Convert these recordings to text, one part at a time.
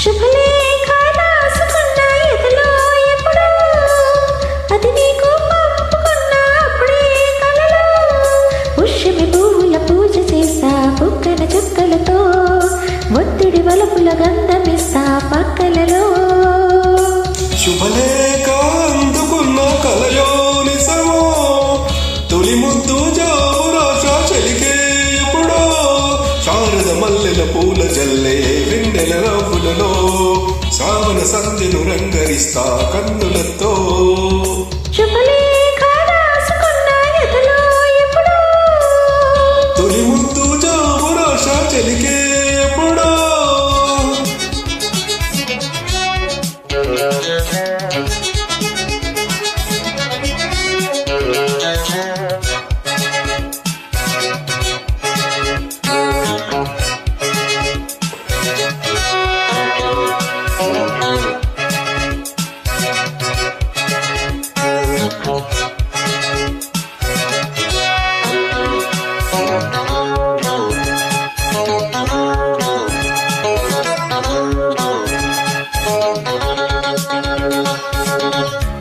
శుభలేఖ రాసుకున్న ఎదలో ఎప్పుడో అది నీకు పంపుకున్న అప్పుడే కలలో పుష్యమి పువ్వుల పూజ చేస్తా బుక్కన చుక్కలతో ఒత్తిడి వలపుల గంధమిస్తా పక్కలలో శుభలేఖ అందుకున్న కలయో నిజమో తొలి ముద్దు జాబు రాశా చెలికే ఎప్పుడో శారద మల్లెల పూల జల్లే వెన్నెల నవ్వులలో సావన సంధ్యను రంగరిస్తా కన్నులతో శుభలేఖ రాసుకున్న ఎదలో ఎప్పుడో తొలి ముద్దు జాబు రాశా చెలికే ఎప్పుడో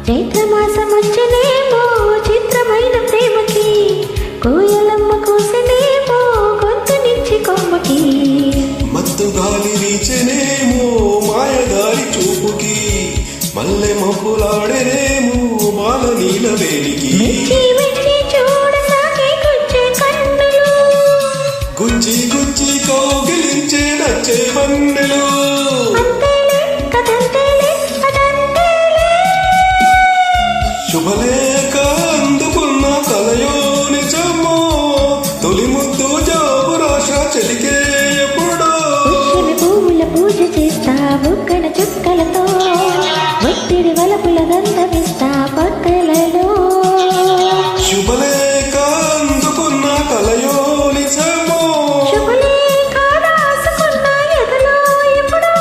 చైత్రమాసం వచ్చనేమో చిత్రమైన ప్రేమకి కోయలమ్మ కూసనేమో గొంతు నుంచి కొమ్మకి మత్తు గాలి వీచెనేమో మాయదారి చూపుకి మల్లె మబ్బులాడేనేమో బాల నీల వేడికి మెచ్చి మెచ్చి చూడసాగే గుచ్చే కన్నులు గుచ్చి గుచ్చి కౌగిలించే నచ్చే వన్నెలు అంతేలే కదంతేలే అదంతేలే శుభలేఖ అందుకున్న కలయో నిజమో తొలి ముద్దు జాబు రాశా చెలికే ఎప్పుడో పుష్యమి పువ్వుల పూజ చేస్తా బుక్కన చుక్కలతో ఒత్తిడి వలపుల గంధమిస్తా పక్కలలో శుభలేఖ అందుకున్న కలయో నిజమో శుభలేఖ రాసుకున్న ఎదలో ఎప్పుడో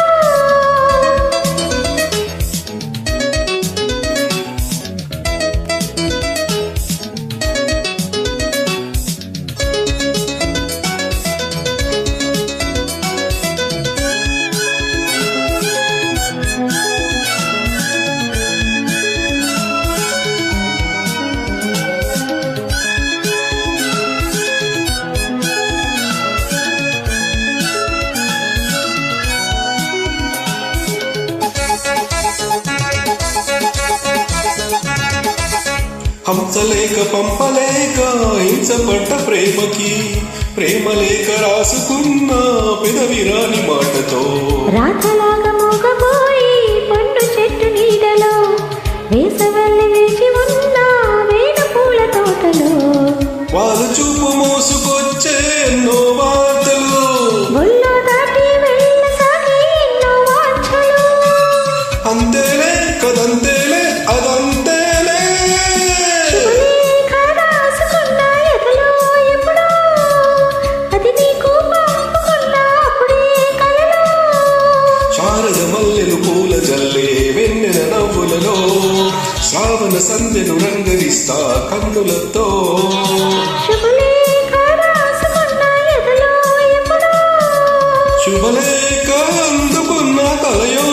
హంసలేక పంపలేక హింసపడ్డ ప్రేమకి ప్రేమలేక రాసుకున్న పెదవిరాని మాటతో రాతలాగా మూగపోయి పండు చెట్టు నీడలో వేసవల్లి వేచి ఉన్న వేణ పూల తోటలో వాళ్ళు చూపు మోసుకొచ్చే ఎన్నో వార్తలు ఒళ్ళో దాటి వెళ్ళసాగి ఎన్నో వాంఛలు అంతేలే కదంతేలే అదంతేలే శుభలేఖ రాసుకున్న ఎదలో ఎప్పుడో అది నీకు పంపుకున్న అప్పుడే కలలో శారద మల్లెలు పూల జల్లే వెన్నెల నవ్వులలో శ్రావణ సంధ్యను రంగరిస్తా కన్నులతో శుభలేఖ రాసుకున్న ఎదలో ఎప్పుడో శుభలేఖ అందుకున్న కలయో